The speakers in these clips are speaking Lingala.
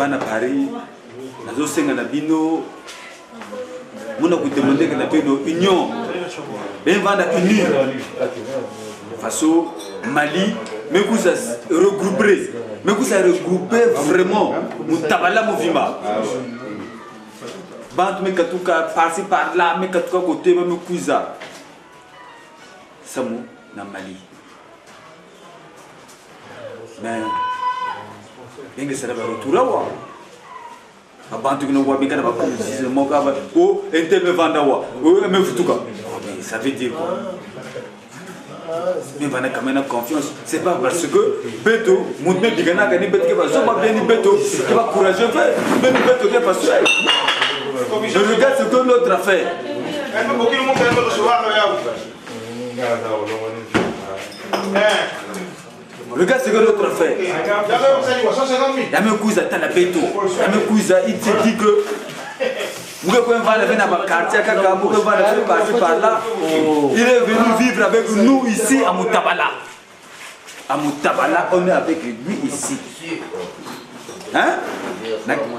bana Paris nazo senga na bino mona ku demander que na bino union ben vanda uni façon Mali mais que ça regrouper mais que ça regrouper vraiment mutabala movima bant me katuka par-ci par là me katuka côté me kuza samu na Mali mais bengi sera ba retoura wa abantu kino wa bingana ba comme mo ka ba o enteme vanda wa o me futuka ça veut dire quoi mais vana quand même confiance c'est pas parce que beto monte bigana ka ni beto ke ba so ba bien ni beto ke ba courageux fait mais ni beto ke pas sûr je regarde ce que l'autre a fait regarde ce que l'autre a fait. La même cousin à la béto. La même cousin, il se dit que il est venu vivre avec nous ici à Moutabala. À Moutabala, on est avec lui ici. Hein?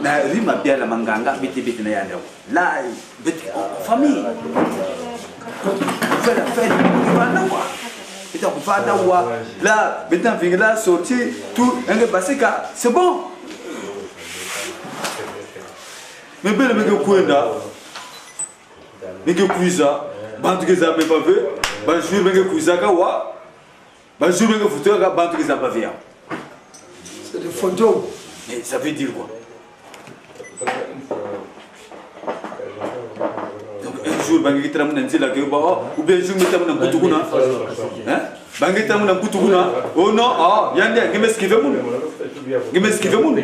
Na rima bien la manganga, bete na yande. Là, famille. Fait la fête, là, maintenant, là, sortir, tout, c'est bon. Mais bien, mais que quoi, mais que cuisa, bantu que ça me pas fait, bantu mais que cuisa kawa, bantu mais que photo ka bantu que ça pas fait. C'est des photos. Mais ça veut dire quoi? Donc un jour, bantu qui traîne dans la que ou bien un jour, mettez dans Koutouna, hein? Bantu traîne dans Koutouna, oh non, ah, yande, qu'est-ce qu'il veut mon? Qu'est-ce qu'il veut mon?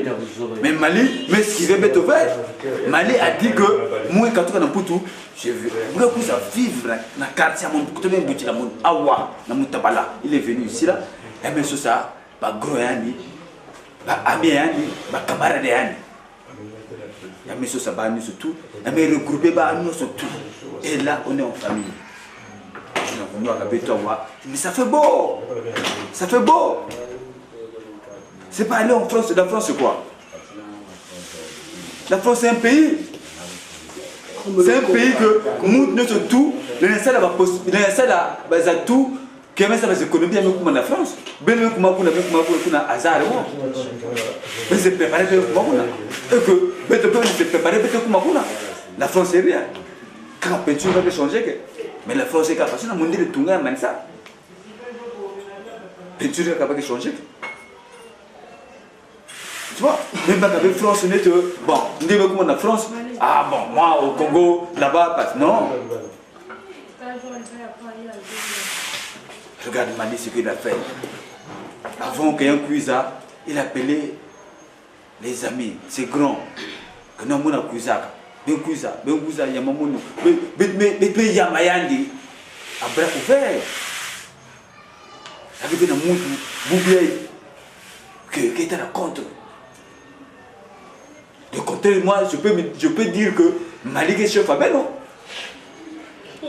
Mais Mali, mais ce qu'il veut mettre au vert. Mali a dit que moi quand tu es dans Poutou, je veux que ça vivre dans le quartier mon Poutou même bouti la mon awa na Moutabala. Il est venu ici là, et bien sur ça, ba groyani, ba amiani, ba camarade yani. Et bien sur ça ba nous surtout, et bien regrouper ba nous surtout. Et là on est en famille. On est venu à Béton, mais ça fait beau. Ça fait beau. C'est pas aller en France, la France c'est quoi? La France c'est un pays. C'est un pays que nous tout, les Nations là, tout, qui aiment ça les économies comme la France. Ben même comment on a hasard mais c'est préparé pour comment et que ben c'est préparé pour comment on a. La France c'est rien. Quand la peinture va changer, mais la France c'est capable de monter le tunga mais ça. Peinture est capable de changer. Tu vois, même avec la France, on est bon, on dit comment la France, ah bon, moi au Congo, là-bas, parce non. Regarde Mali ce qu'il a fait. Avant qu'il y ait un cuisat, il a appelé les amis, c'est grand. Que nous avons un cuisat, ben cuisat, yamamono, ben yamayandi, à bras ouverts. Avec un moutou, boubier, qui était à contre. De côté, moi, je peux dire que Mali est chef à Beno.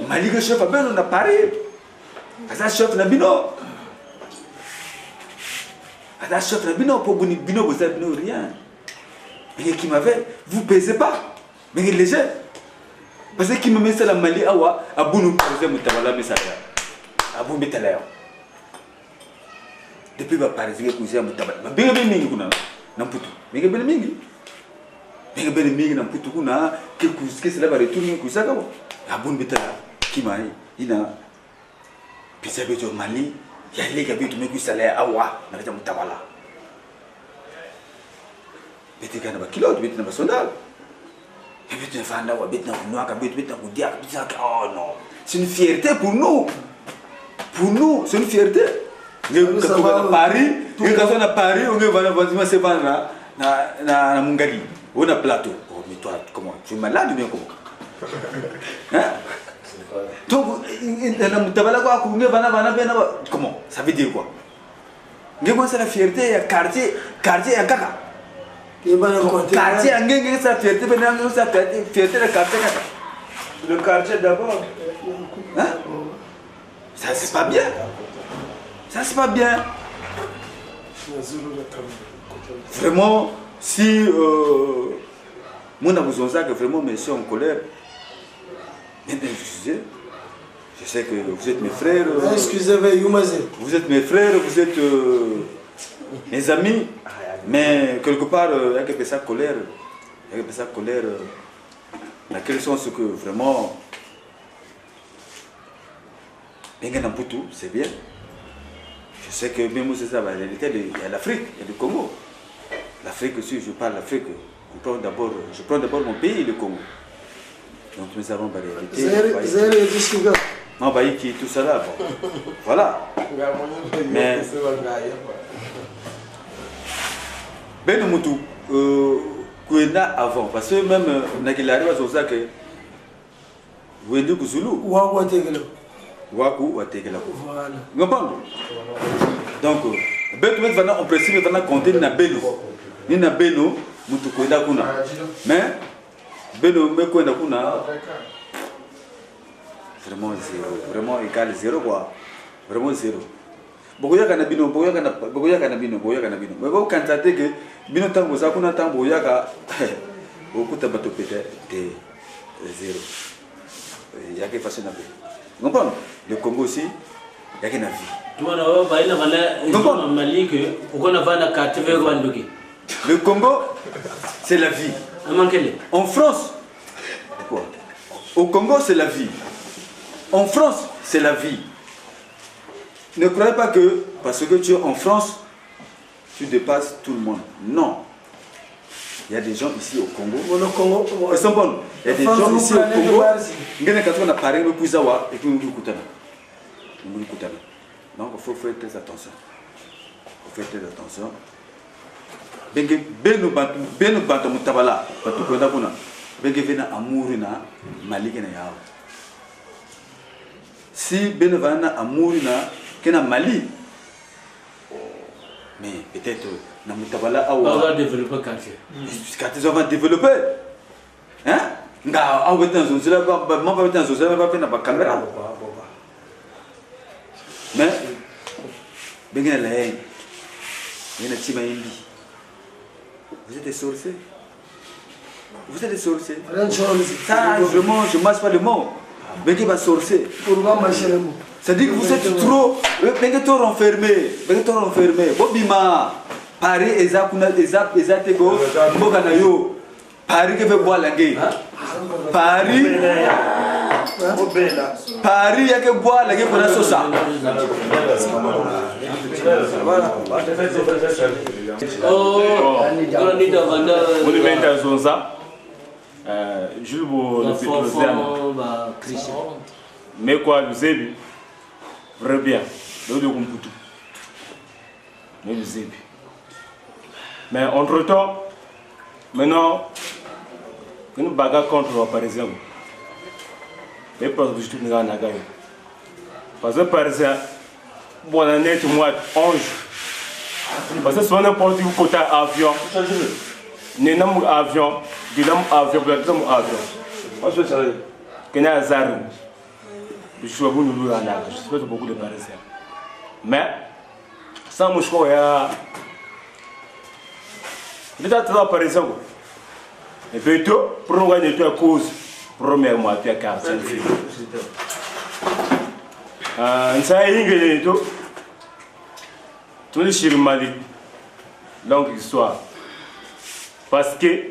Mali est chef à Beno, on a Paris. Parce que chef na Bino. Parce que chef na Bino, pour Bino, vous n'avez rien. Mais qui m'avait, vous ne pesez pas. Mais il est léger. Parce que qui me met ça la Mali, awa, à Bounou, vous avez Moutabala, mais ça à Bounou, Métalère. Depuis que Paris, vous avez Moutabala. Mais bien, bien, bien, Namputu. Mais bien, bien, bien. Mais bien, bien, Namputu, que c'est là-bas, retourner, que ça, à Bounou, Métalère. Qui m'a dit, il a. Puis ça veut dire Mali, il y a les gars qui ont salaire à Awa, dans le Moutabala. Mais tu as un kilo, tu as un sondage. Et puis tu as un noir, tu as un noir, tu as oh non. C'est une fierté pour nous. Pour nous, c'est une fierté. Quand on va à Paris, on va se vendre à Mungali. On a plateau. Oh, mais toi, comment? Tu es malade ou bien comment? Hein? Donc, comment? Ça veut dire quoi? C'est la fierté, il y a quartier, il y a Kaka. Quartier, il y a sa fierté, fierté de quartier. Le quartier d'abord. Hein? Ça, c'est pas bien. Ça, c'est pas bien. Vraiment, si mon besoin ça que vraiment mais je suis en colère, je sais que vous êtes mes frères. Excusez-moi, vous êtes mes frères, vous êtes mes amis, mais quelque part il y a quelque chose de colère, il y a quelque chose de colère. Dans quel sens que vraiment, c'est bien. Je sais que même c'est ça, il y a l'Afrique, il y a le Congo. L'Afrique, si je parle d'Afrique, je prends d'abord mon pays, le Congo. Donc nous avons la réalité. Non, bah, qui tout ça là, bon. Voilà. Mais, ben Moutou, avant, parce que même Nagilari va dire que vous êtes du Zulu. Waku Wategela. Voilà. Donc, en principe, on va compter na Beno. Ni na Beno, Moutou Koeda Kuna. Mais, Beno me Koeda Kuna. Vraiment zéro. Vraiment égal zéro quoi. Vraiment zéro. Bogoya Kanabino, Bogoya Kanabino. Mais vous constatez que Bino Tango Sakuna Tango Yaka, beaucoup de bateaux peut-être zéro. Il y a quelque façon de faire. Vous comprenez? Le Congo aussi, il y a quelque vie. Le Congo, c'est la vie. En France, quoi? Au Congo, c'est la vie. En France, c'est la vie. Ne croyez pas que parce que tu es en France, tu dépasses tout le monde. Non. Il y a des gens ici au Congo. Ils sont bons. Il y a des gens ici au Congo. Il y a des appareils et puis donc il faut faire très attention. Il faut faire très attention. Benu bantu mutabala batu kwenda kuna benge vena amuri na maliki na yao. Si benu vana amuri na kena Mali, mais peut-être na mutabala awa on va développer quartier. Quartier va développer. Hein? Nga awa dans zone ba mamba dans zone ba fait na ba caméra. Mais benge na laye. Yena tima indi. Vous êtes des sorciers. Vous êtes des sorciers. Ça, vraiment, je ne marche pas le mot. Mais qui va sorcier? C'est-à-dire que vous êtes trop. Mais que trop renfermé. Bobima. Paris, Ezatego, Moganayo. Paris qui veut boire la guerre. Paris, il y a que boire la guerre pour la sauce. Voilà. Mais quoi, vous avez vrai bien, mais entre temps, maintenant, nous bagarre contre par exemple. Mais parce que je suis en Nagayo. Parce que par exemple, bonne année, tout le mois 11. Parce que soit n'importe où côté avion, nous avons un avion, nous avons un avion. Qu'il y a un hasard. Je suis venu nous en Nagayo. Je sais beaucoup de Parisiens. Mais, sans moi, je crois qu'il y a. Il y a des Parisiens. Et puis, pour nous gagner à cause, premièrement, tu as 45 filles. Nous avons tout le Chili Mali, longue histoire. Parce que,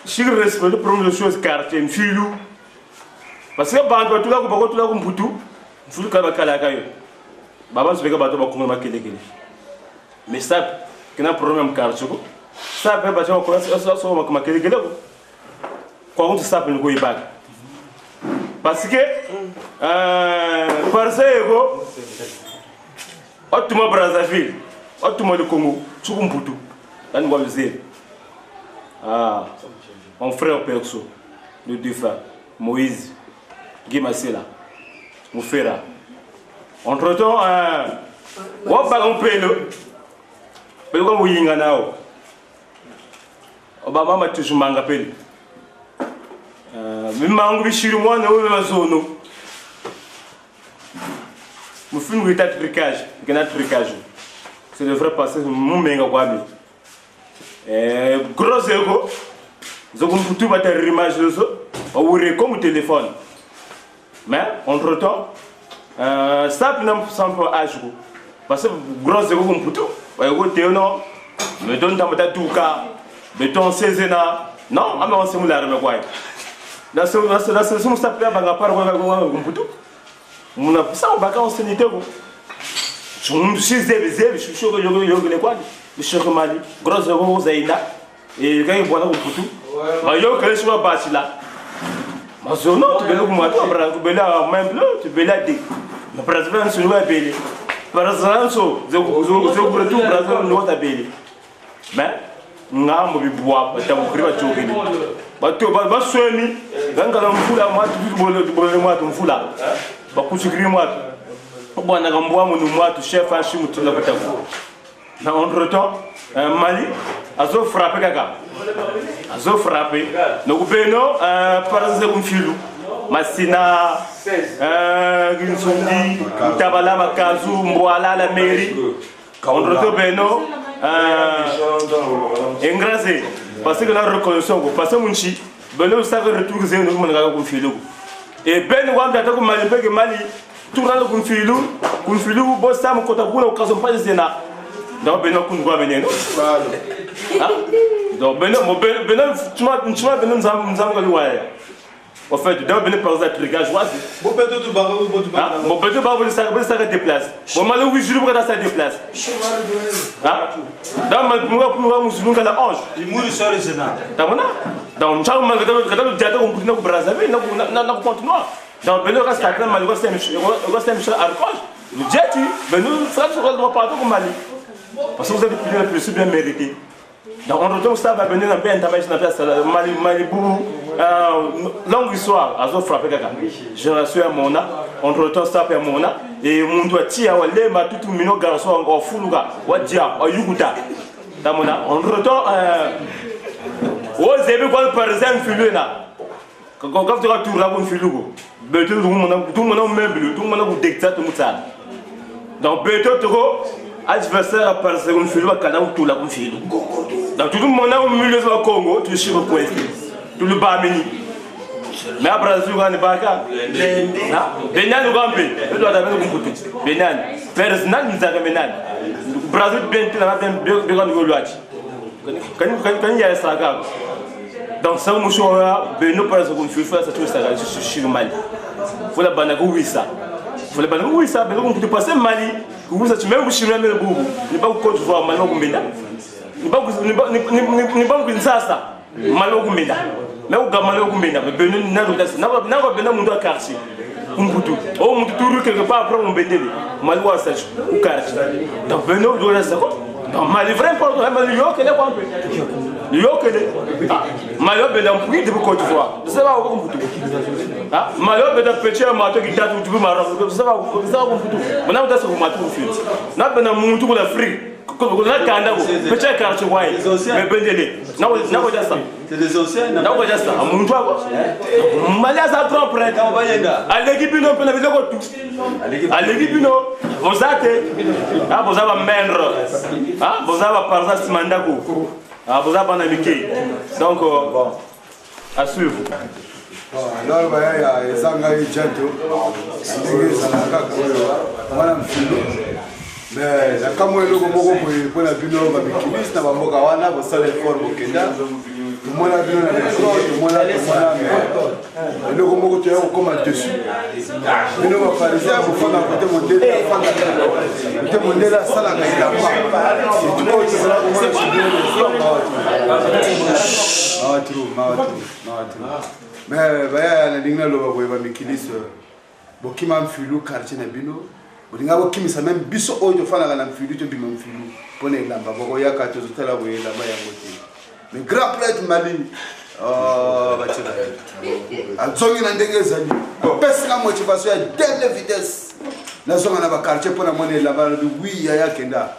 si je respecte la première chose, quartier, une fille, parce que, tout le monde, tout le monde, mais ça, il y a un problème quartier. Ça peut pas parce que par ça Otuma Brazzaville, Otuma le Congo, Tsukumputu, mon frère perso, le défunt, Moïse, Guy Massela, Moufera. Entre temps, on paye le Pelgo Yinganao. Obama m'a toujours mangapé. Mais mangu sur moi, ne zone. Mon film est un trucage, c'est le vrai passé, mon menga wabi. gros ego zokum putu bata rimage zo ou comme téléphone mais entre temps ça n'a pas âge parce que gros ego comme putu ouais go teno me donne tamata tuka beton sezena non ama on se mula rebe quoi là c'est son ça peut banga par comme putu mon a ça on baka on se nité go je suis zébe je suis chaud yo le quoi je suis mali gros ego zaina et quand il voit là putu bah yo que soit bâti là mais non tu veux moi tu vas tu bela même bleu tu bela dit mais président sur le belé président so je pour tout président no ta belé mais ngambo bi bois ba tam kriba jogini ba to ba somi ganga la mfula moi tu bolo moi tu mfula ba kuchikiri moi bwana ngambwa mu moi tu chef ashi mutu la batago mais entre temps Mali azo frappé kaka azo frappé no beno par exemple filu masina ginsundi tabala makazu mbwala la mairie entre temps beno engrasé parce que la reconnaissance parce que munchi beno ça que retour zeno mo ngaka ko filu et ben wa ndata ko Mali peke Mali tourna ko filu bo sam ko ta kuna ko kaso pas zena donc beno kun gwa beneno donc beno tu m'as beno nzam ka luwaya en fait donc beno par exemple trigage was bo peto tu ba bon peut-être ba bo ça déplace bon mal 8 jours pour ça déplace dans mal pour musulman kala ange il mouri sur les zena tamona donc chao mal kada diata ko putina ko brazzaville na ko continuer donc beno reste à mal ko c'est Michel Archange le jeti beno ça se doit pas tout Mali parce que vous avez plus bien mérité. Donc on retourne ça va venir un peu international Mali boubou longue histoire azo frappé kaka je rassure à Mona on retourne ça pour Mona et mon doit tia wale ma tout mino garçon encore fuluga wadia oyuguta tamona on retourne vous avez quoi par exemple filu na quand tu vas tout là pour filugo beto tout le monde meuble tout le monde dictate tout ça donc beto trop adversaire par seconde filu kana tout la pour filu donc tout le monde au milieu du Congo tu suis au point tout le Bamini mais après tu vas ne pas ka Benin Gambe tu dois d'avoir un coup Benin personnel nous a Benin Brazil bien tu l'as bien grand loati quand il y a ça donc ça nous show Benin par seconde filu ça tout ça sur Mali faut la banago oui ça faut la banago oui ça mais on peut passer Mali vous ça tu même vous chimé le boubou n'est pas Côte d'Ivoire Mali au Benin ni ba Kinshasa malo kumenda mais au gamalo kumenda Benin na ko Benin mundo quartier kumbutu o mutu turu quelque part après on bendeli malo wa sage au quartier donc Benin do reste ko donc Mali vrai important Mali yo kele ko ampe yo kele malo Benin puis de Côte d'Ivoire ça va ko kumbutu malo Benin petit mato qui tatu tu maro ça va kumbutu mana uta ko mato field na Benin mutu ko l'Afrique na kanda ko petit quartier ouais mais bendeli na ko jasta c'est des océans na ko jasta muntu ako Mali sa propre on va yenda l'équipe no pe la vidéo ko tout l'équipe no bozate bozaba mendre bozaba par exemple mandako bozaba na miki donc à suivre alors baya ezanga ijato ndenge ezalaka koyo mwana mfindo mais la kamwelo moko pour la bino ba bikilisi na bamboka wana bosala effort bokenda mona bino na effort mona mais le moko to ya koma dessus bino ba parisien ko fana côté modèle côté modèle sala ka ila pa c'est tout ce que mais baya na dingna lo ba ba bikilisi bokima mfilu quartier na bino Odinga ko kimisa même biso oyo fana na mfilu to bima mfilu pone lamba boko yaka to tala bo lamba ya ngoti mais grand plate Mali batira azongi na ndenge zali pesa motivation ya dernière vitesse na zonga na ba quartier pona mone lamba bi oui ya kenda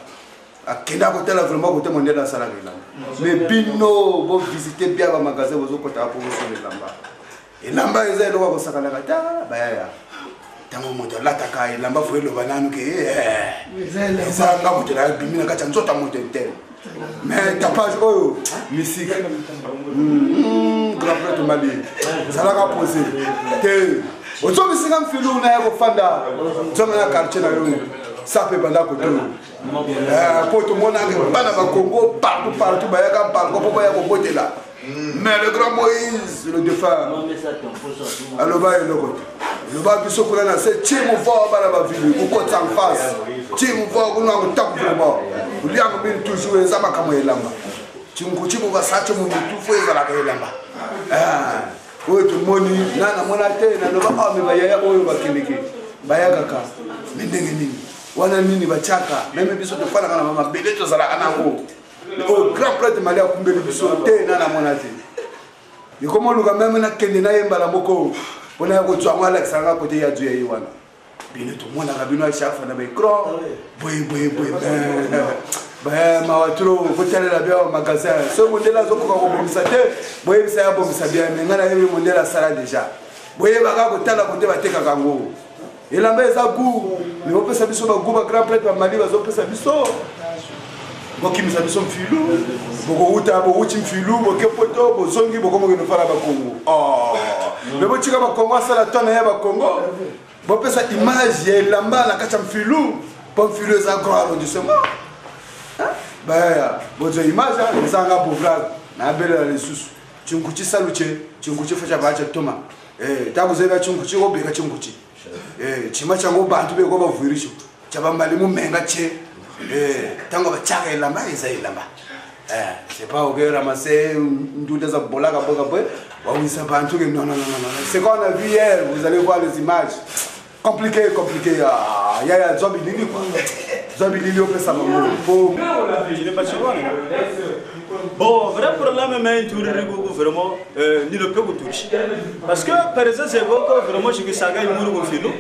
akenda ko tala vraiment ko te monde na sala ngela mais bino bo visiter bien ba magasin bozo ko ta po so lamba et lamba ezelo ko sakala kata baya tango moto lataka elamba fo eloba nanu ke ezanga moto la bimina kacha nzota moto tel mais tapage oyo mystique grand prêtre Mali ça l'a posé te ozo bisinga mfilu na yako fanda zoma na quartier na yo ça peut banda ko to pour tout le monde bana ba Congo partout bayaka partout pour bayako botela mais le grand Moïse le défunt aloba eloko le ba biso kula na c'est timu fort bana ba vili ko kota en face timu fort ko na ko tapu vraiment uliango bin toujours ezama kama elamba timu ba sacho mu tout fo ezala ka elamba oyo to moni nana mona te na no ba ame ba yaya oyo ba keleke bayaka ka ndenge nini wana nini bachaka meme biso to fana kana mama beleto zala kana ngo o grand prêtre Mali akumbeli biso te nana mona te ni komo luka meme na kende na yemba la moko ona ko tswa ngala kisanga kote ya dzu ya yiwana bino to mona ka bino a shafa na micro boy ba ma watro ko telela bia magasin so mondela zo ko bomisa te boy bisa ya bomisa bia me ngana yebi mondela sala déjà boy ba ka ko tala kote bateka kango elamba eza gu ni opesa biso ba gu ba grand prêtre Mali bazo pesa biso bokimisa biso mfilu boko uta bo uchi mfilu bokepoto bozongi boko mokeno fala ba Congo me bochika ba Congo sala tona ya ba Congo bopesa image ya elamba na kacha mfilu po mfilu eza grand arrondissement baya bozo image ezanga bovrag na bela lesusu chinkuchi saluche chinkuchi facha bacha toma takuzeba chinkuchi obeka chinkuchi chima chango bantu beko bavurisho chabambali mumenga che tango bachaka elamba eza elamba c'est pas au cœur ramasser ndude za bolaka boka boy wawisa bantu que non c'est qu'on a vu hier vous allez voir les images compliqué ya zombie lili quoi zombie lili opesa mamu po il est pas sûr bon vrai problème mais tout vraiment ni le peu touche parce que par exemple c'est vraiment je que ça gagne muru filo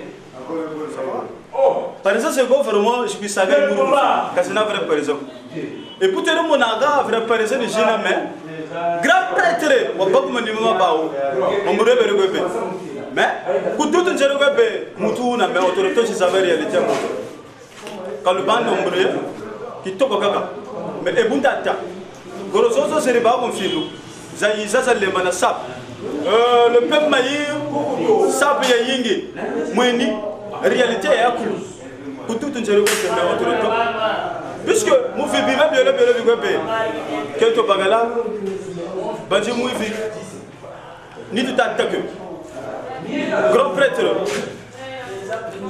par exemple c'est vraiment je que ça gagne muru parce que na vrai par exemple et pour te mon aga vrai par exemple je na mais grand prêtre wa babu mandima bawo on me rebe rebe mais pour tout un zéro rebe mutu na mais autorité je savais réalité quand le bande ombre qui toko kaka mais e bunda ta gorozozo c'est ba mon filo zayi zaza le mana sap le peuple maï sap ya yingi mweni réalité ya kulu pour tout un zéro rebe mais autorité puisque mon fils bien que tu bagala banji mu vi ni tout attaque grand prêtre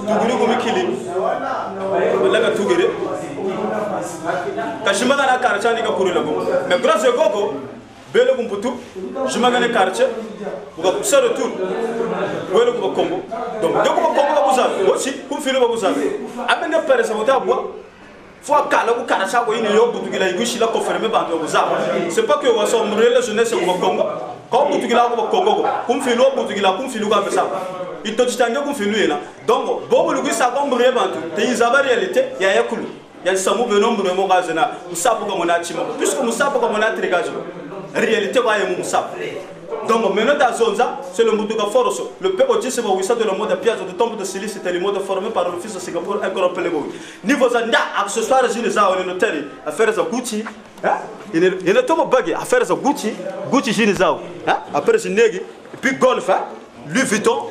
tuguri ko mikili wala ka tugere kashima na karcha ni ka kurela ko mais grâce à gogo bele ko putu jima ngane karcha ko ko sa retour wele ko Congo donc de ko Congo ko za aussi ko filo ko za abenge pere sa mota bois faut kala ko karcha ko ini yo butugila igushi la confirmer ba ko za c'est pas que on sombre la jeunesse au Congo quand butugila ko Congo ko filo butugila ko filo ka ça il te dit qu'on fait lui là donc bon le ça comme vraiment te isaba réalité il y a yakulu il y a samu benombre mo gazena musapo comme on a chimo puisque musapo comme on a trigage réalité va y musapo donc maintenant dans zonza c'est le mutuka force le peuple dit c'est bon ça de le mode pièce de tombe de silice c'était le mode formé par le fils de Singapour encore appelé bon niveau zanda accessoires je za on notaire affaire za Gucci hein il est tombe buggy affaire za Gucci je za hein après c'est negi et puis golf hein Louis Vuitton,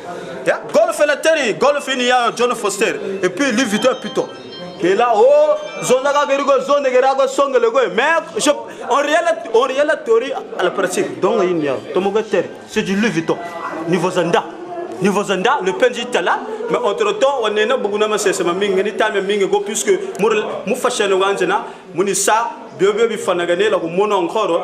golf la terre, golf il y a John Foster et puis Louis Vuitton Python. Et là oh, zone de gerago song le go mais on réel la théorie à la pratique. Donc il y a tomogater, c'est du Louis Vuitton. Niveau Zanda, le penji là, mais entre-temps on est na beaucoup na c'est ma mingi ni time mingi go puisque mu fashion wanjena munisa biobe bi fanagane la ko mono encore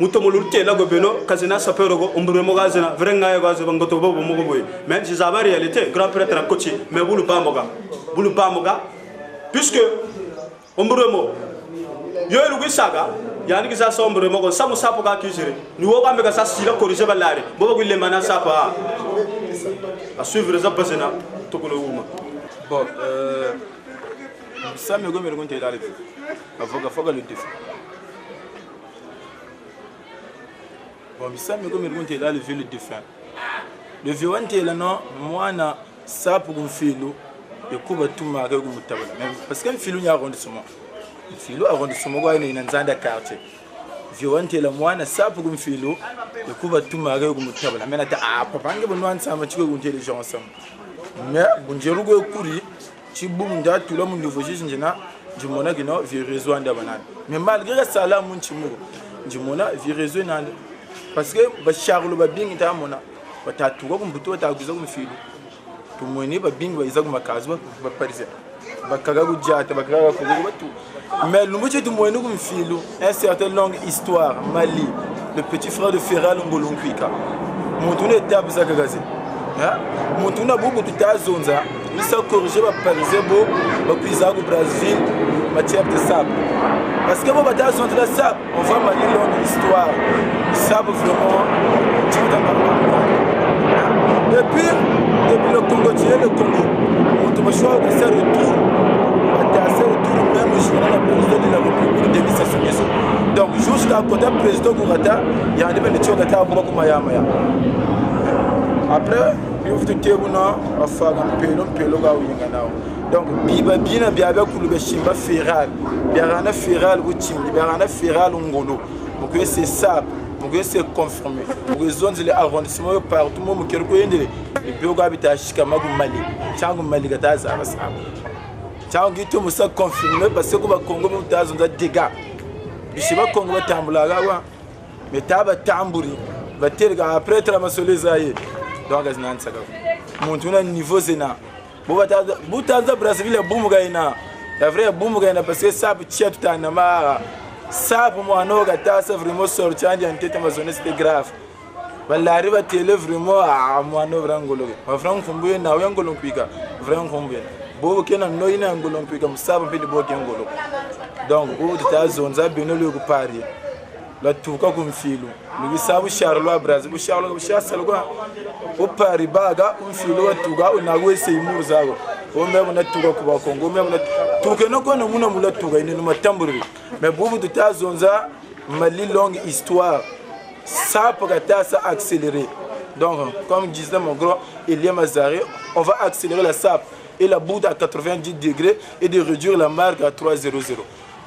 muto mulurte la go beno kazina sapero go ombre mo gazina vrenga ya gazo bangoto bobo mo boy mais c'est la réalité grand prêtre à coach mais bulu pamoga puisque ombre mo yo lu gisaga yani gisa sombre mo go samu sapo ka kijire ni wo ga mega sa sila corriger balare bobo go le mana sapa à suivre ça pasena to ko wuma bon ça me go me gonte dale avoga le défi. Bon, ça me comme il là le vieux le défunt. Le vieux est là non, moi na ça pour un filo, et coupe tout marqué comme tabla. Parce qu'un filo n'y a arrondissement. mfilo arrondissement kwa ina nzanda quartier viwante la mwana sapu kumfilo kuba tumage kumutabala mena ta papange bonwan sama chiko intelligence mais bunjerugo kuri chibunda tula mu niveau njina njimona kino vi réseau anda banana mais malgré ça là mun chimugo njimona vi réseau nanda parce que ba charlo ba bingi ta mona batatuka kumbuto bataguza kumfilo tumweni ba bingi ba iza kumakazi ba parise bakaga kujata bakaga kugo batu mais le moitié du moyen comme filo une certaine longue histoire Mali le petit frère de Ferral Ngolonkwika montuna étape ça kagaze hein montuna bubu tutazonza ni ça corriger ba parisien bo ba kuiza ku Brazil matière de sable parce que bon batazonza la sable on va Mali longue histoire sable vraiment depuis le Congo le Congo on te choix de faire retour même le président de la République de Sassou. Donc, jusqu'à côté du président Gourata, il y a un événement qui est beaucoup Maya. Après, il y a un peu donc, Biba Bina Biaba Koulouba Chimba Ferral, Biarana Ferral Routim, Biarana Ferral Ngolo. Donc, c'est ça, donc c'est confirmé. Donc, les zones de l'arrondissement partout, tout le monde qui est le habitat Chikamagu Mali, Changou Mali Gataza. Changi to musa confirmé parce que ko ba Congo mutazo nda dega bishiba Congo batambula gawa metaba tamburi baterga après tramasole zaye donc azina nsaka muntu na niveau zena butaza Brazzaville bumuga ina la vraie bumuga ina parce que ça tia tout en ma ça pour moi no gata ça vraiment sorti en tête ma zone c'était grave balari ba télé vraiment à moi no vrangolo ba vrang fumbuye na ngolo pika vrang fumbuye bobo kena noina ngolo mpika musaba pili bobo ngolo donc bobo tutazonza bino le ku pari la tuka kumfilo lu bisabu Charlo Brazil bu Charlo kwa o pari baga umfilo wa tuka unagwe seimu zago o mebe na tuka ku ba Congo mebe na tuka no kono muna mula tuka ine no matamburi mais bobo tutazonza Mali longue histoire ça pour ça accélérer donc comme disait mon grand Elia Mazaré on va accélérer la SAP et la boude à 90 degrés et de réduire la marque à 300.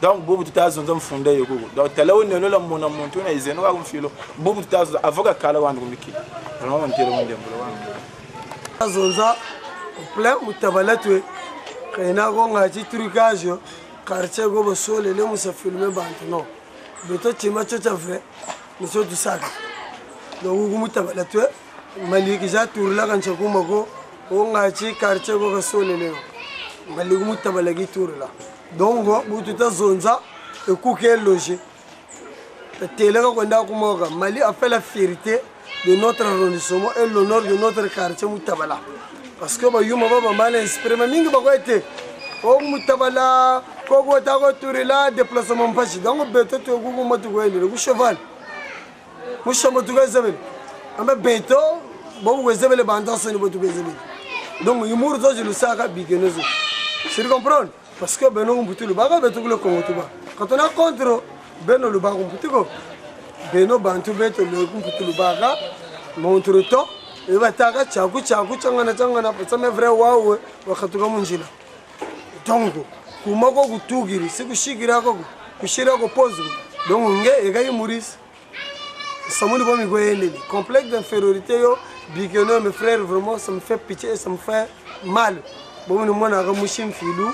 Donc, beaucoup de temps, on a fondé le Google. Donc, là où nous avons monté, nous avons fait beaucoup de temps, avant que Kalawan Miki. Vraiment, on tire mon diable. Zonza, au plein, ou tabalatoué, quand il y a un petit trucage, quartier go sol, les gens se filment maintenant. Mais toi, tu m'as tout à fait, nous sommes du sac. Donc, vous tabalatoué, Mali qui a tourné là quand tu as commencé. On a dit quartier go sole leo maligu mutabalagi tourla donc bututa zonza et couquer loger télé ko nda ko moga Mali a fait la fierté de notre arrondissement et l'honneur de notre quartier mutabala parce que ba yuma ba mal inspiré mingi ba ko été o mutabala ko go ta ko tourla déplacement pas donc beto to go matu ko ele ko cheval mo chamo to ga zabel amba beto bon go zabel ba ndanso ni botu zabel. Donc, il mourut je le sais à Bigenozo. Tu comprends? Parce que Beno Mbutu le baga, Beto le Congotuba. Quand on a contre Beno le baga Mbutiko, Beno Bantu Beto le Mbutu le baga, montre temps, et va taga, Chaku, Changana, ça m'est vrai, waouh, Wakatuka Munjila. Donc, Kumako Gutugiri, c'est que Shigirako, Kushirako pose. Donc, on est Maurice. Samouli Bomi Goyene, complexe d'infériorité. Bigeno, mes frères, vraiment, ça me fait pitié et ça me fait mal. Bon, nous, on a remué filou.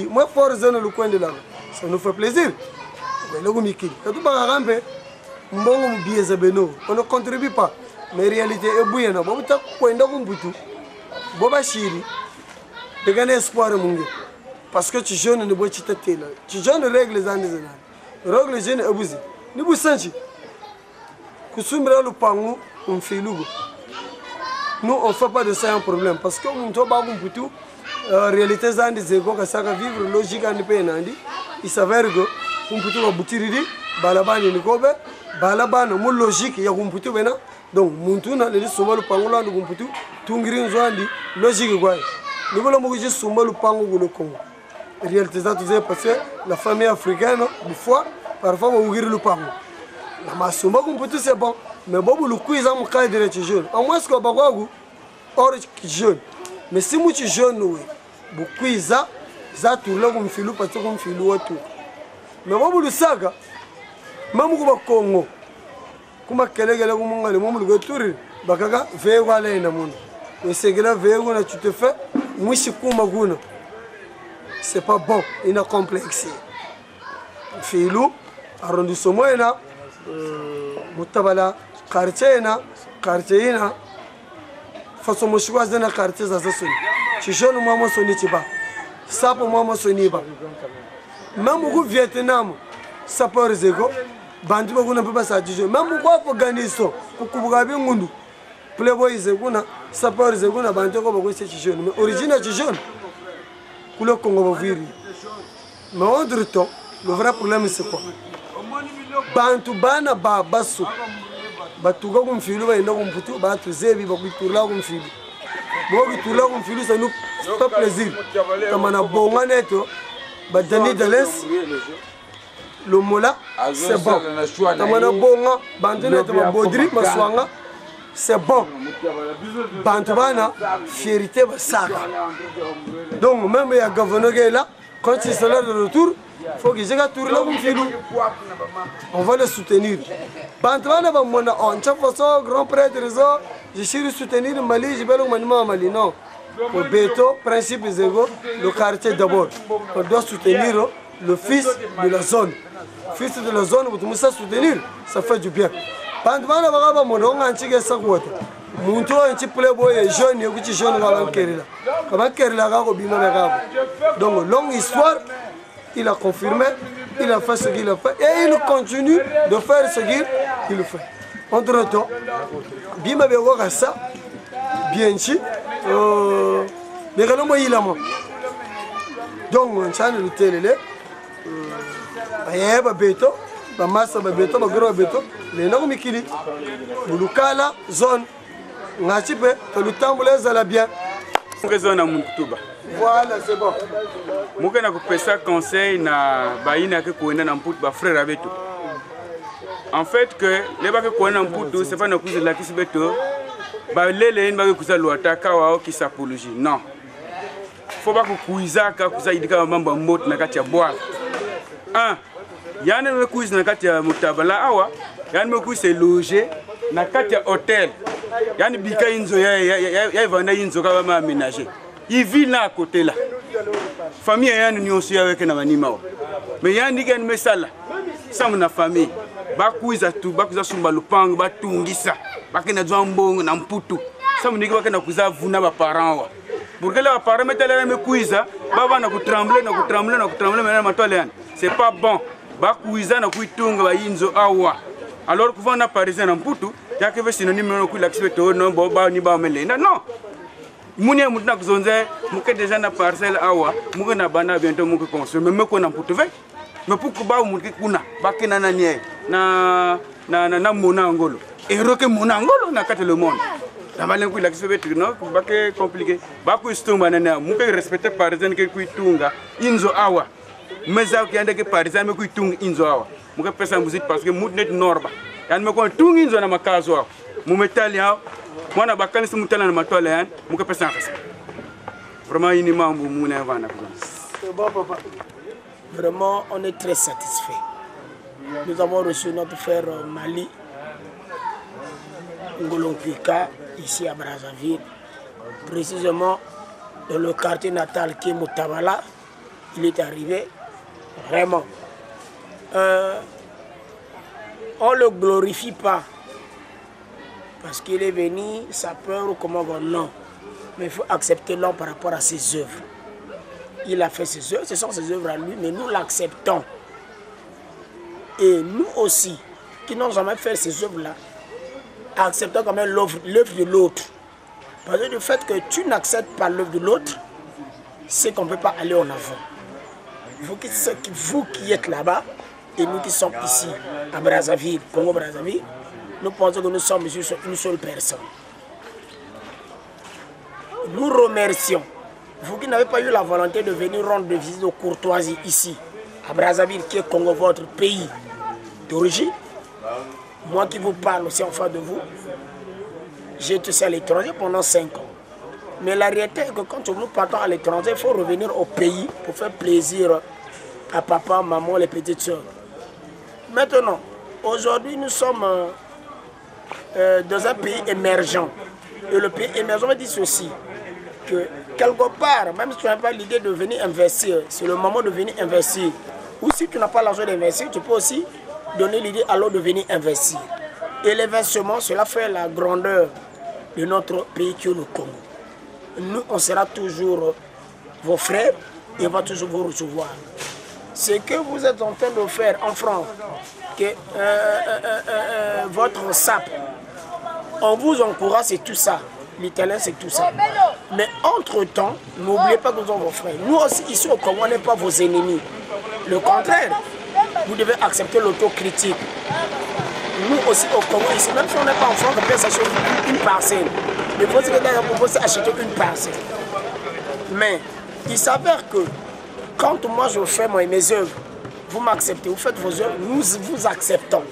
Moi, fort zone le coin de là. Ça nous fait plaisir. On ne contribue pas. Mais la réalité est bouillante. Bon, tu as quoi de gagner espoir. Parce que tu jeunes ne bois pas de là. Tu jeunes règles les années. Règles les jeunes abusés. Nous vous sentez. Kusumbra le pangu on fait lugo. Nous on fait pas de ça un problème parce que on doit pas beaucoup réalité zandi zego ka saka vivre logique en pays nandi il s'avère que on peut tout boutiridi balabani ni kobe balabana mo logique ya kumputu bena donc muntu na le suma le pangu la kumputu tungirin zandi logique quoi nous voulons mo juste suma le pangu le Congo réalité ça tout parce que la famille africaine des fois parfois on ouvrir le pangu. La masumba kumputu c'est bon, mais bobu le quiz a mon cadre de jeune. En moins ce que bagwagu or jeune. Mais si moi tu jeune oui, bu quiz za tourla comme filou parce que comme filou autour mais moi le saga même ko ba Congo kuma kelegele ko mongale mo le tour bakaka ve wala ina mun o segela ve wona tu te fais mwishi kuma guna c'est pas bon ina complexe filou arrondissement ina mutabala quartier ina façon mo choisir na quartier za soni chichon mo mo soni tiba sapo mo mo soni ba même au Vietnam ça peut réseau bandi ba kuna papa sa chichon même au Afghanistan ku kubuga bi ngundu playboy zeguna ça peut réseau na bandi ko ba ko chichon mais original chichon ku le Congo ba viri mais autre temps le vrai problème c'est quoi bantu bana ba basu batuga kumfilu ba ndo kumputu ba tuzebi ba kuturla kumfilu bo kuturla kumfilu ça nous fait plaisir comme on a bonga neto ba dani de l'est le mola c'est bon comme on a bonga bantu neto ba bodri maswanga c'est bon bantu bana fierté ba saka donc même il y a gouverneur qui est là quand il sera de retour faut que je tourne là comme filou. On va le soutenir. Bantwana ba mona on chaque façon grand prêtre réseau, je suis soutenir Mali, je vais le maniement Mali non. Au Beto, principe zéro, le quartier d'abord. On doit soutenir le fils de la zone. Fils de la zone, vous ça soutenir, ça fait du bien. Bantwana ba mona on antique ça quoi. Muntu un petit playboy jeune, il y a petit jeune là Kerala. Comment Kerala ga ko bima ga. Donc longue histoire. Il a confirmé, il a fait ce qu'il a fait et il continue de faire ce qu'il fait. Entre temps, Bima Bewa ça, bien sûr, mais il a donc on chante le télé, il y a un béton, la masse de béton, le gros béton, les noms Mikili, Mulukala, zone, Nachipe, le temps vous les allez bien. Voilà, c'est bon. Moke na kupesa conseil na baina ke koenda na mputu ba frère abeto. En fait que les ba ke koenda na mputu c'est pas na kuza la kisibeto ba lele ba ke kuza loata ka wa ki sapologie. Non. Faut ba ku kuiza ka kuza idika mambo mot na kati ya bois. Un, yana me kuiza na kati ya mutabala awa, yana me kuiza loger na kati ya hôtel. Yani bika inzo ya vanda inzo ka ba aménager. Il vit là à côté là. Famille est une aussi avec un animal. Mais il y a un gars qui ça là. Ça mon famille. Bakuiza tu, bakuiza sumba lupang, batungisa. Bakena zwambong na mputu. Ça mon gars bakena kuza vuna ba parents wa. Pour que les parents mettent les me kuiza, baba na kutrembler, mais na matole yan. C'est pas bon. Bakuiza na kuitunga ba inzo awa. Alors que vous na parisien na mputu, ya que synonyme no ku l'accepter non boba ni ba melenda. Non. Mounia moutna kuzonze mouke déjà na parcelle awa mouke na bana bientôt mouke construire mais ko na mputuve mais pourquoi ba mouke kuna bakena na nie na mona ngolo eroke mona ngolo na kati le monde na balen ku la kisebeti no baké compliqué ba ku stumba na mouke respecter parisien ke ku tunga inzo awa meza ki ande ke parisien me ku tunga inzo awa mouke pesa musique parce que moutnet norba yan me ko tunga inzo na makazo awa moumetalien moi, je suis venu à la toile, je suis venu vraiment, il y a c'est bon, papa. Vraiment, on est très satisfait. Nous avons reçu notre frère Mali, Ngolo Kika, ici à Brazzaville, précisément dans le quartier natal qui est Mutabala. Il est arrivé, vraiment. On ne le glorifie pas. Parce qu'il est venu, ça peur ou comment on non. Mais il faut accepter l'homme par rapport à ses œuvres. Il a fait ses œuvres, ce sont ses œuvres à lui, mais nous l'acceptons. Et nous aussi, qui n'ont jamais fait ces œuvres-là, acceptons quand même l'œuvre de l'autre. Parce que le fait que tu n'acceptes pas l'œuvre de l'autre, c'est qu'on ne peut pas aller en avant. Il faut que vous qui êtes là-bas, et nous qui sommes ici, à Brazzaville, Congo-Brazzaville, nous pensons que nous sommes une seule personne. Nous remercions. Vous qui n'avez pas eu la volonté de venir rendre des visites de courtoisie ici, à Brazzaville, qui est Congo, votre pays d'origine. Moi qui vous parle aussi en face de vous, j'ai été à l'étranger pendant 5 ans. Mais la réalité est que quand nous partons à l'étranger, il faut revenir au pays pour faire plaisir à papa, maman, les petites soeurs. Maintenant, aujourd'hui, nous sommes dans un pays émergent. Et le pays émergent me dit ceci, que quelque part, même si tu n'as pas l'idée de venir investir, c'est le moment de venir investir. Ou si tu n'as pas l'argent d'investir, tu peux aussi donner l'idée à l'autre de venir investir. Et l'investissement, cela fait la grandeur de notre pays qui est le Congo. Nous, on sera toujours vos frères et on va toujours vous recevoir. Ce que vous êtes en train de faire en France, que votre SAP, on vous encourage, c'est tout ça. L'italien, c'est tout ça. Mais entre-temps, n'oubliez pas que nous sommes vos frères. Nous aussi, ici au Congo, on n'est pas vos ennemis. Le contraire, vous devez accepter l'autocritique. Nous aussi au Congo, ici, même si on n'est pas en France, on peut s'acheter une parcelle. Mais vous pouvez acheter une parcelle. Mais il s'avère que quand moi je fais mes œuvres, vous m'acceptez, vous faites vos œuvres, nous vous acceptons.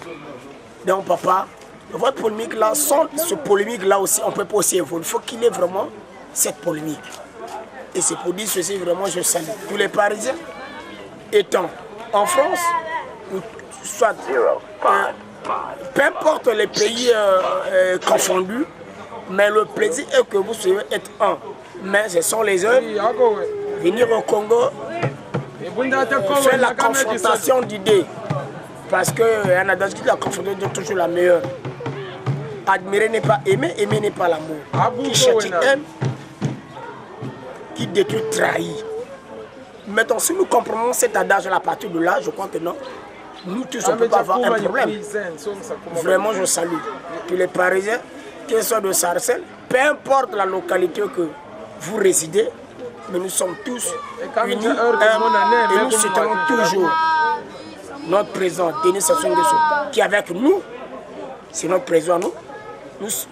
Donc papa, votre polémique là, sans ce polémique là aussi, on ne peut pas aussi évoluer. Il faut qu'il y ait vraiment cette polémique. Et c'est pour dire ceci, vraiment je salue tous les Parisiens étant en France, ou soit peu importe les pays confondus, mais le plaisir est que vous soyez être un. Mais ce sont les œuvres. Venir au Congo, faire la confrontation d'idées. Parce que la confrontation est toujours la meilleure. Admirer n'est pas aimer, aimer n'est pas l'amour. Qui cherche aime, qui détruit trahit. Maintenant, si nous comprenons cet adage à partir de là, je crois que non. Nous tous, on ne peut pas avoir un problème. Vraiment, je salue tous les Parisiens, qu'ils soient de Sarcelles, peu importe la localité que vous résidez, mais nous sommes tous unis et nous soutenons toujours notre président Denis Sassou Nguesso, qui est avec nous, c'est notre président nous.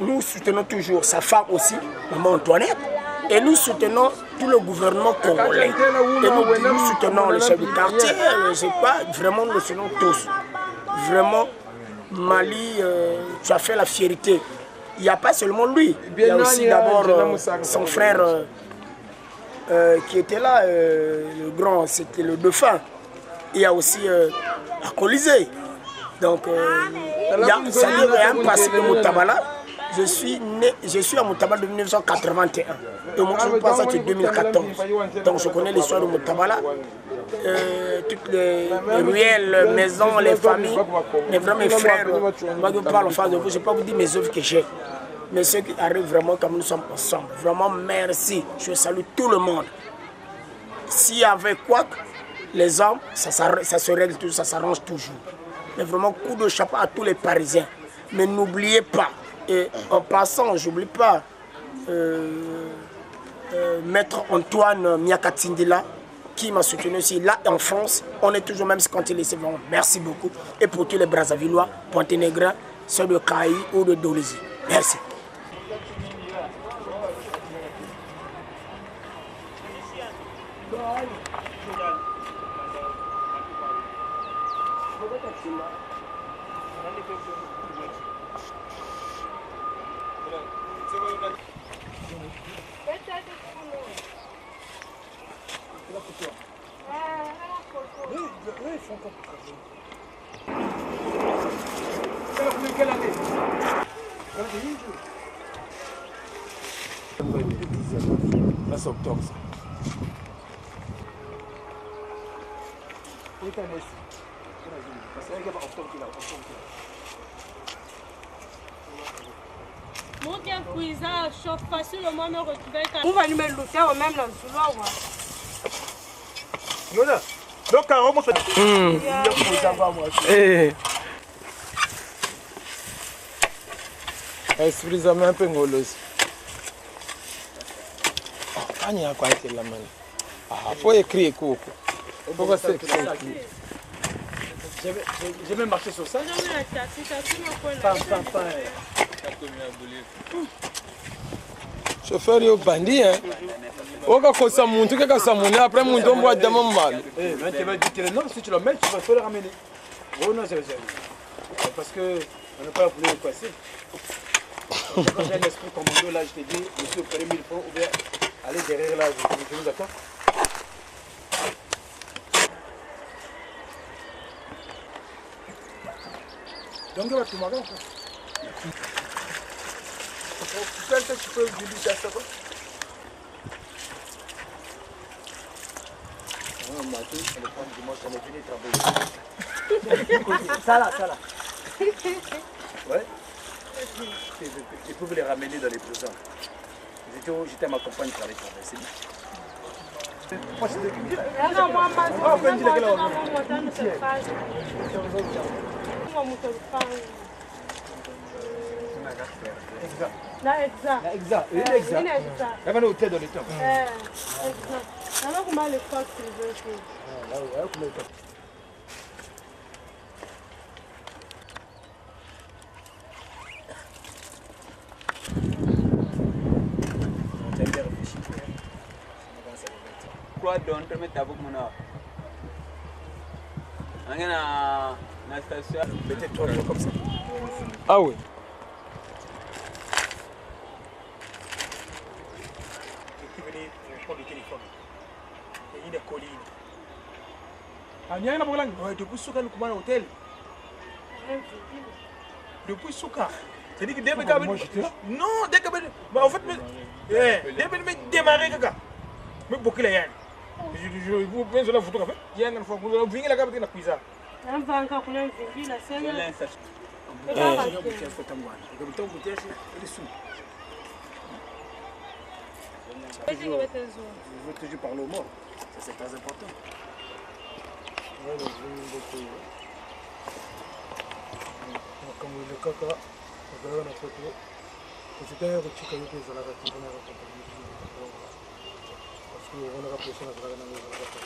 Nous soutenons toujours sa femme aussi, Maman Antoinette, et nous soutenons tout le gouvernement congolais. Et nous soutenons les chefs du quartier, je sais pas, vraiment nous le soutenons tous. Vraiment, Mali, tu as fait la fierté. Il n'y a pas seulement lui, il y a aussi d'abord son frère qui était là, le grand, c'était le dauphin. Il y a aussi à Colisée. Donc, il y a un passé de Moutabala. Je suis à Moutabala de 1981. Et moi, je passe en 2014. Donc, je connais l'histoire de Moutabala. Toutes les ruelles, maisons, les familles. Mais vraiment, mes frères, moi, je parle en face de vous. Je ne vais pas vous dire mes œuvres que j'ai. Mais ceux qui arrivent vraiment comme nous sommes ensemble. Vraiment, merci. Je salue tout le monde. S'il y avait quoi, les hommes, ça se règle toujours, ça s'arrange toujours. Mais vraiment, coup de chapeau à tous les Parisiens. Mais n'oubliez pas, et en passant, j'oublie pas, Maître Antoine Miakatsindila, qui m'a soutenu aussi là en France. On est toujours même quand il est vraiment. Merci beaucoup. Et pour tous les Brazzavillois, Ponténégrins, ceux de Caï ou de Dolisie. Merci. Là, c'est octobre, ça. On va nous mettre le faire même dans le sous-là. Esprit ça un peu ngolosi. Quand il y a quoi être la main. Ah, faut écrire coco. Faut pas ça écrire. J'ai même marché sur ça. Chauffeur yo bandit hein. Oka kosa muntu ke kasa muni après muntu on voit demain mal. Eh, mais tu vas dire que non, si tu le mets, tu vas te le ramener. Oh non, c'est parce que on n'a pas voulu le passer. J'ai un esprit commando là, je t'ai dit, monsieur, prenez 1000 francs ou bien allez derrière là, je vous attends. Donc, tu m'as dit, tu peux visiter ça quoi? Ça là. Ouais. Je peux vous les ramener dans les prisons. J'étais à ma compagne pour aller traverser. Quoi donc permettre à vous mon art. On est à la station. Mettez-toi comme ça. Ah oui. Qui venait prendre le téléphone. Et il est collé. Ah, il y a un problème. Ouais, depuis Souka, nous commandons l'hôtel. Depuis Souka. C'est-à-dire que dès que moi j'étais là. Non, dès que en fait, dès que démarrer, mais beaucoup les yann. Je vous prends sur la photo café. Il y a une fois que vous venez la cabine de la cuisine. Un vin quand on a vu la scène. Je veux toujours parler au mort. Ça c'est très important. Comme le caca, on a la photo. C'était un petit caillou qui est là. Parce qu'on a apprécié la drague dans les autres.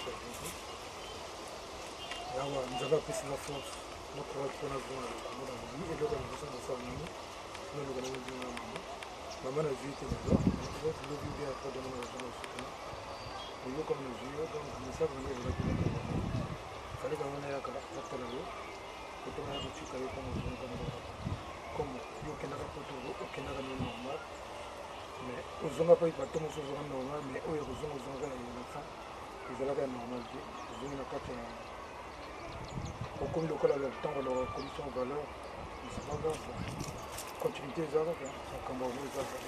Nous avons apprécié la force. Nous avons apprécié la force. Nous avons apprécié la force. Nous avons apprécié la force. Maman a vu que nous avons vu bien après de nous avons vu comme nous vivons, donc nous savons que nous avons vu. Il fallait qu'on ait la carte de la rue. Et qu'on ait un petit caillou comme nous avons. Comme nous avons normal. Mais aux gens pas eu de bâton, aux gens normal, mais eux ils ont la fin. Ils ont la normalité. Ils ont la carte. Au comme le cas de temps, la commission de valeur, c'est pas grave. Continuité des arts, ça commence à faire.